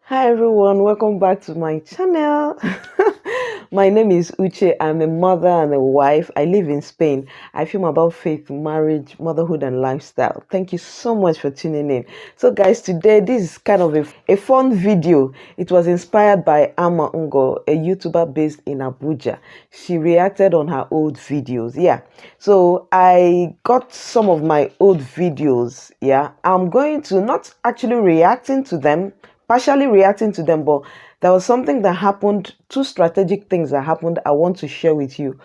Hi everyone, welcome back to my channel. My name is Uche. I'm a mother and a wife. I live in Spain. I film about faith, marriage, motherhood, and lifestyle. Thank you so much for tuning in. So, guys, today this is kind of a fun video. It was inspired by Ama Ungo, a YouTuber based in Abuja. She reacted on her old videos. Yeah. So, I got some of my old videos. Yeah. I'm going to not actually reacting to them, partially reacting to them, but there was something that happened, two strategic things that happened I want to share with you,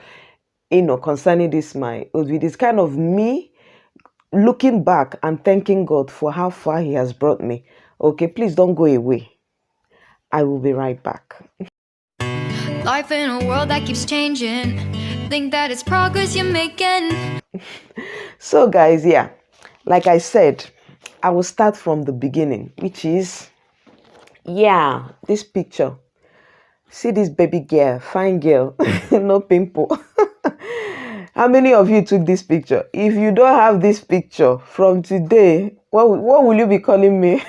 concerning this my old video. It's kind of me looking back and thanking God for how far He has brought me. Okay, please don't go away. I will be right back. Life in a world that keeps changing. Think that it's progress you're making. So, guys, yeah, like I said, I will start from the beginning, which is, yeah, this picture. See this baby girl, fine girl, no pimple. How many of you took this picture? If you don't have this picture from today, what will you be calling me?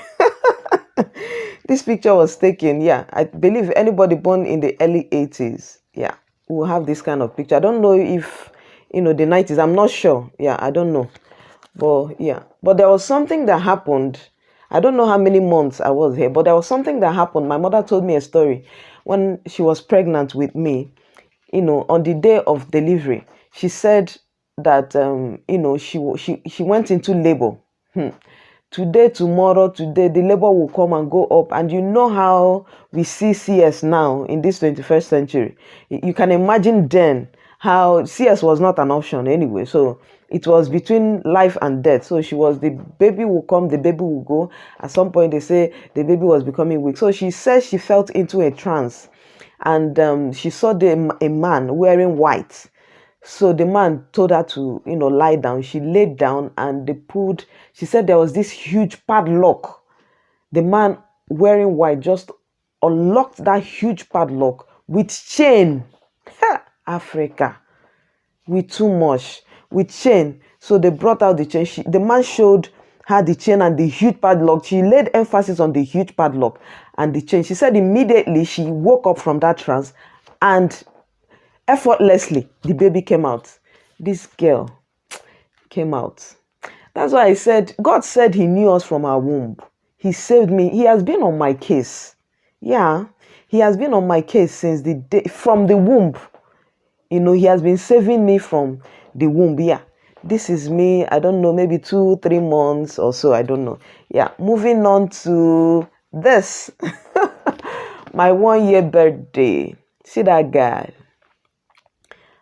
This picture was taken, yeah. I believe anybody born in the early 80s, yeah, will have this kind of picture. I don't know if, the 90s, I'm not sure. Yeah, I don't know. But yeah, but there was something that happened. I don't know how many months I was here, but there was something that happened. My mother told me a story when she was pregnant with me. On the day of delivery, she said that she went into labor. Today, tomorrow, today, the labor will come and go up. And you know how we see CS now in this 21st century. You can imagine then how CS was not an option anyway. So it was between life and death. So the baby will come, the baby will go. At some point, they say the baby was becoming weak. So she said she felt into a trance. And she saw a man wearing white. So the man told her to, lie down. She laid down and she said there was this huge padlock. The man wearing white just unlocked that huge padlock with chain. Africa, with too much, with chain. So they brought out the chain. The man showed her the chain and the huge padlock. She laid emphasis on the huge padlock and the chain. She said immediately she woke up from that trance and effortlessly the baby came out. This girl came out. That's why I said God said He knew us from our womb. He saved me. He has been on my case. Yeah, He has been on my case since the day from the womb. He has been saving me from the womb. Yeah, this is me. I don't know, maybe 2-3 months or so. I don't know. Yeah, moving on to this. My 1 year birthday. See that guy.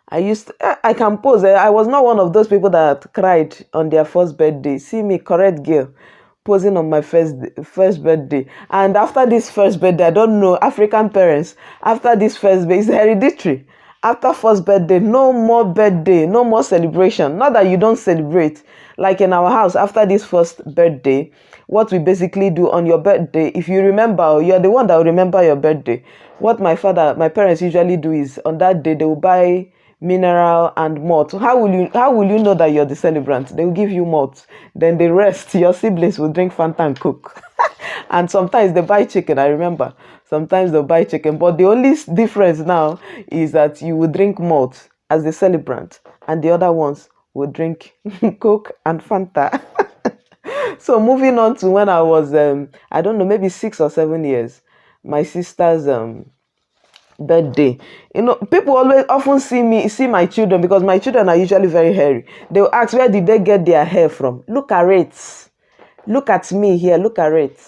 I can pose. I was not one of those people that cried on their first birthday. See me, correct girl, posing on my first birthday. And after this first birthday, I don't know, African parents, after this first birthday, it's hereditary. After first birthday, no more birthday, no more celebration. Not that you don't celebrate. Like in our house, after this first birthday, what we basically do on your birthday, if you remember, you're the one that will remember your birthday. What my parents usually do is on that day, they will buy mineral and malt. How will you know that you're the celebrant? They will give you malt. Then the rest, your siblings will drink Fanta and cook. And sometimes they buy chicken. I remember sometimes they'll buy chicken, but the only difference now is that you will drink malt as the celebrant and the other ones will drink coke and Fanta. So moving on to when I was I don't know, maybe 6 or 7 years, my sister's birthday. People always often see my children, because my children are usually very hairy. They'll ask, where did they get their hair from? Look at it. Look at me here. Look at it.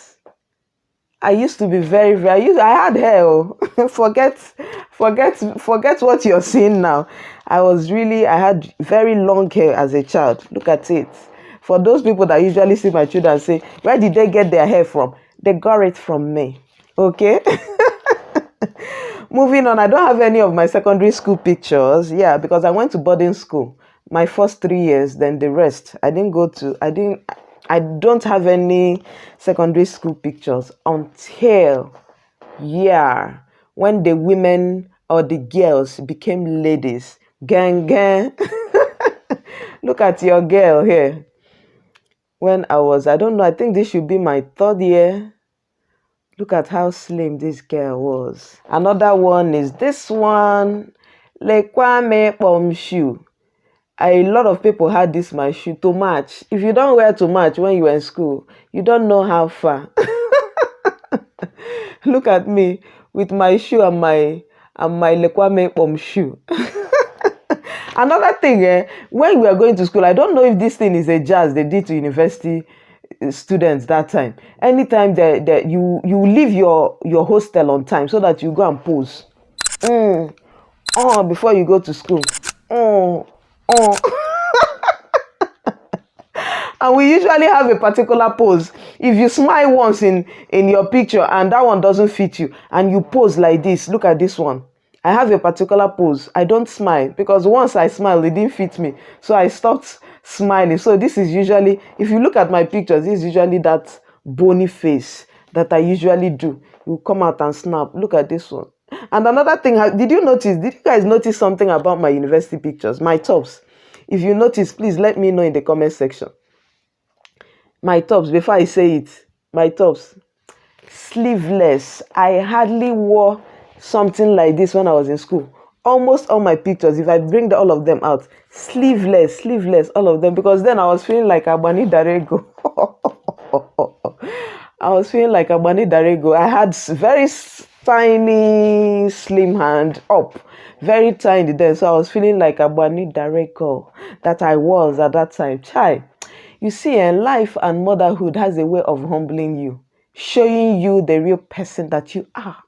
I used to be I had hair. Oh. forget what you're seeing now. I had very long hair as a child. Look at it. For those people that usually see my children and say, where did they get their hair from? They got it from me. Okay. Moving on, I don't have any of my secondary school pictures. Yeah, because I went to boarding school my first 3 years, then the rest. I don't have any secondary school pictures until, yeah, when the women or the girls became ladies. Gang, gang. Look at your girl here. When I don't know, I think this should be my third year Look at how slim this girl was. Another one is this one. Lekwame Pom shoe. A lot of people had this my shoe to match. If you don't wear to match when you were in school, you don't know how far. Look at me with my shoe and my Lekwame Pom shoe. Another thing, when we are going to school, I don't know if this thing is a jazz they did to university students that time. Anytime that you leave your hostel on time so that you go and pose. Before you go to school. And we usually have a particular pose. If you smile once in your picture and that one doesn't fit you and you pose like this, look at this one. I have a particular pose. I don't smile because once I smile, it didn't fit me. So I stopped smiling. So this is usually, if you look at my pictures, this is usually that bony face that I usually do. You come out and snap. Look at this one. And another thing, did you guys notice something about my university pictures, my tops? If you notice, please let me know in the comment section. My tops, before I say it, my tops, sleeveless. I hardly wore something like this when I was in school. Almost all my pictures, if I bring all of them out, sleeveless, all of them, because then I was feeling like Abani Darego. I was feeling like Abani Darego. I had very tiny, slim hand up, very tiny then, so I was feeling like Abani Darego that I was at that time. Chai. You see, life and motherhood has a way of humbling you, showing you the real person that you are.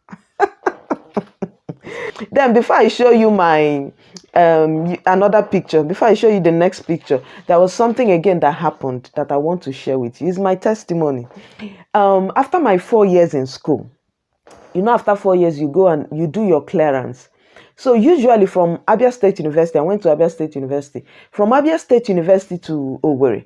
Then before I show you my another picture, before I show you the next picture, there was something again that happened that I want to share with you. It's my testimony. After my 4 years in school, after 4 years, you go and you do your clearance. So usually from Abia State University, I went to Abia State University. From Abia State University to Owerri,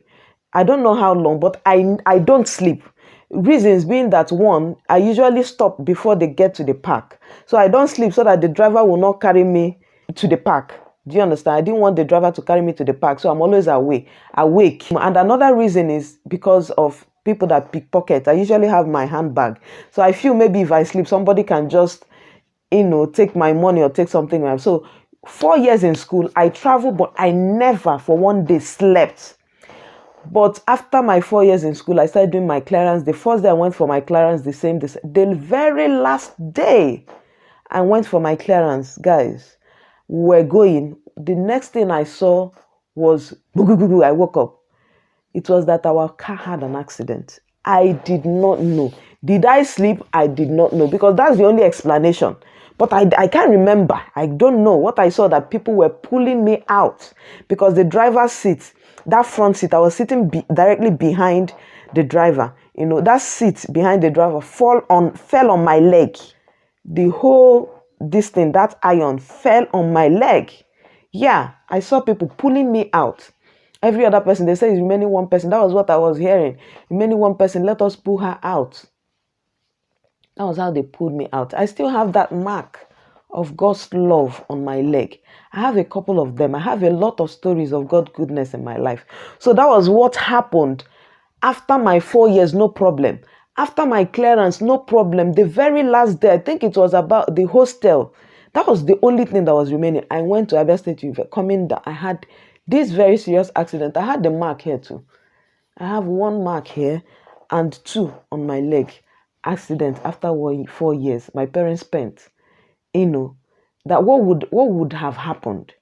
I don't know how long, but I don't sleep. Reasons being that, one, I usually stop before they get to the park. So I don't sleep so that the driver will not carry me to the park. Do you understand? I didn't want the driver to carry me to the park, so I'm always awake. And another reason is because of people that pickpocket. I usually have my handbag. So I feel maybe if I sleep, somebody can just, take my money or take something. So 4 years in school, I traveled, but I never for one day slept. But after my 4 years in school, I started doing my clearance. The first day I went for my clearance, the very last day I went for my clearance, guys, we were going. The next thing I saw was, I woke up. It was that our car had an accident. I did not know. Did I sleep? I did not know, because that's the only explanation. But I can't remember. I don't know what I saw, that people were pulling me out because the driver's seat, that front seat, I was sitting directly behind the driver. That seat behind the driver fell on my leg. The whole that iron fell on my leg. Yeah, I saw people pulling me out. Every other person, they say it's remaining one person. That was what I was hearing. Remaining one person, let us pull her out. That was how they pulled me out. I still have that mark of God's love on my leg. I have a couple of them. I have a lot of stories of God's goodness in my life. So that was what happened after my 4 years, no problem. After my clearance, no problem. The very last day, I think it was about the hostel. That was the only thing that was remaining. I went to Abia State University. Coming down, I had this very serious accident. I had the mark here too. I have one mark here and two on my leg. Accident after 4 years. My parents spent. That what would have happened?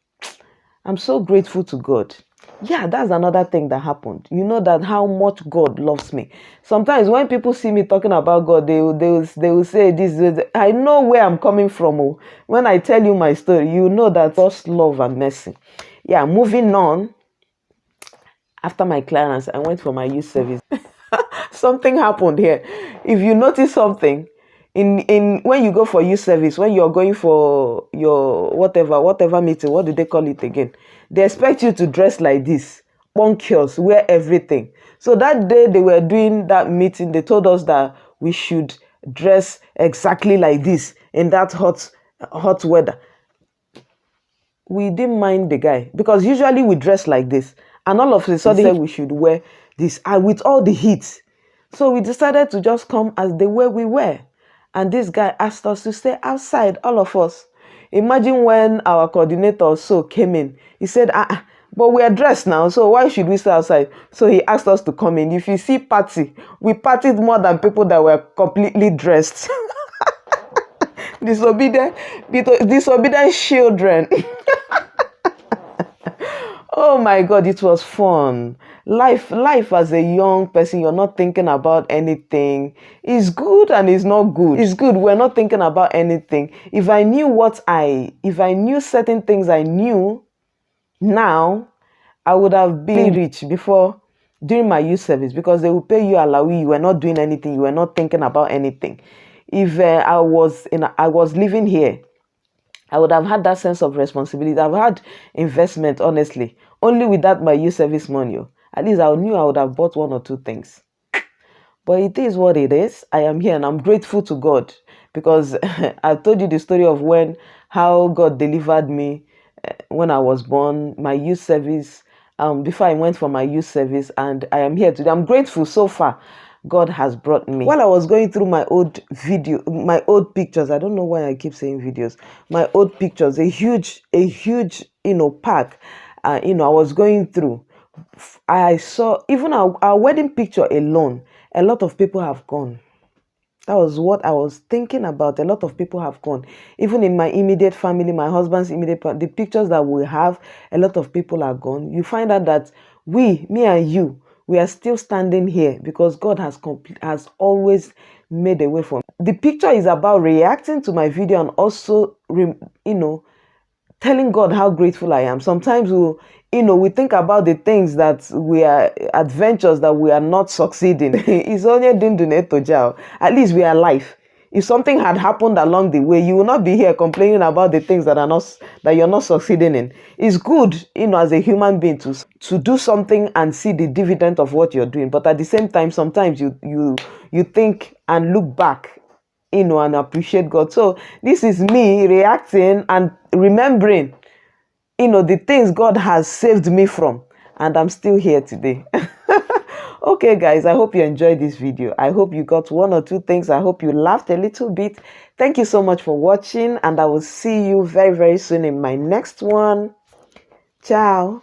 I'm so grateful to God. Yeah, that's another thing that happened. That how much God loves me. Sometimes when people see me talking about God, they will say this. I know where I'm coming from. When I tell you my story, you know that God's love and mercy. Yeah, moving on. After my clearance, I went for my youth service. Something happened here. If you notice something, in when you go for youth service, when you're going for your whatever meeting, what do they call it again? They expect you to dress like this, bonkers, wear everything. So that day they were doing that meeting, they told us that we should dress exactly like this in that hot weather. We didn't mind the guy, because usually we dress like this, and all of a sudden he said we should wear this, and with all the heat. So we decided to just come as the way we were. And this guy asked us to stay outside, all of us. Imagine when our coordinator so came in. He said, but we are dressed now, so why should we stay outside? So he asked us to come in. If you see party, we partied more than people that were completely dressed. Disobedient children. Oh my God, it was fun. Life as a young person, you're not thinking about anything. It's good and it's not good. It's good. We're not thinking about anything. If I knew certain things I knew now, I would have been rich before during my youth service, because they will pay you alawi. You were not doing anything. You were not thinking about anything. If I was living here, I would have had that sense of responsibility. I've had investment, honestly. Only with that my youth service money. At least I knew I would have bought one or two things. But it is what it is. I am here and I'm grateful to God, because I've told you the story of how God delivered me when I was born, my youth service, before I went for my youth service, and I am here today. I'm grateful so far. God has brought me. While I was going through my old pictures, I don't know why I keep saying videos, my old pictures, a huge, pack, I was going through, I saw even our wedding picture alone, a lot of people have gone. That was what I was thinking about. A lot of people have gone. Even in my immediate family, my husband's immediate family, the pictures that we have, a lot of people are gone. You find out that me and you, we are still standing here because God has always made a way for me. The picture is about reacting to my video and also, telling God how grateful I am. Sometimes we think about the things that we are adventures that we are not succeeding. It's only at least we are alive. If something had happened along the way, you will not be here complaining about the things that you're not succeeding in. It's good, as a human being to do something and see the dividend of what you're doing. But at the same time, sometimes you think and look back, and appreciate God. So this is me reacting and remembering, the things God has saved me from, and I'm still here today. Okay, guys, I hope you enjoyed this video. I hope you got one or two things. I hope you laughed a little bit. Thank you so much for watching, and I will see you very, very soon in my next one. Ciao.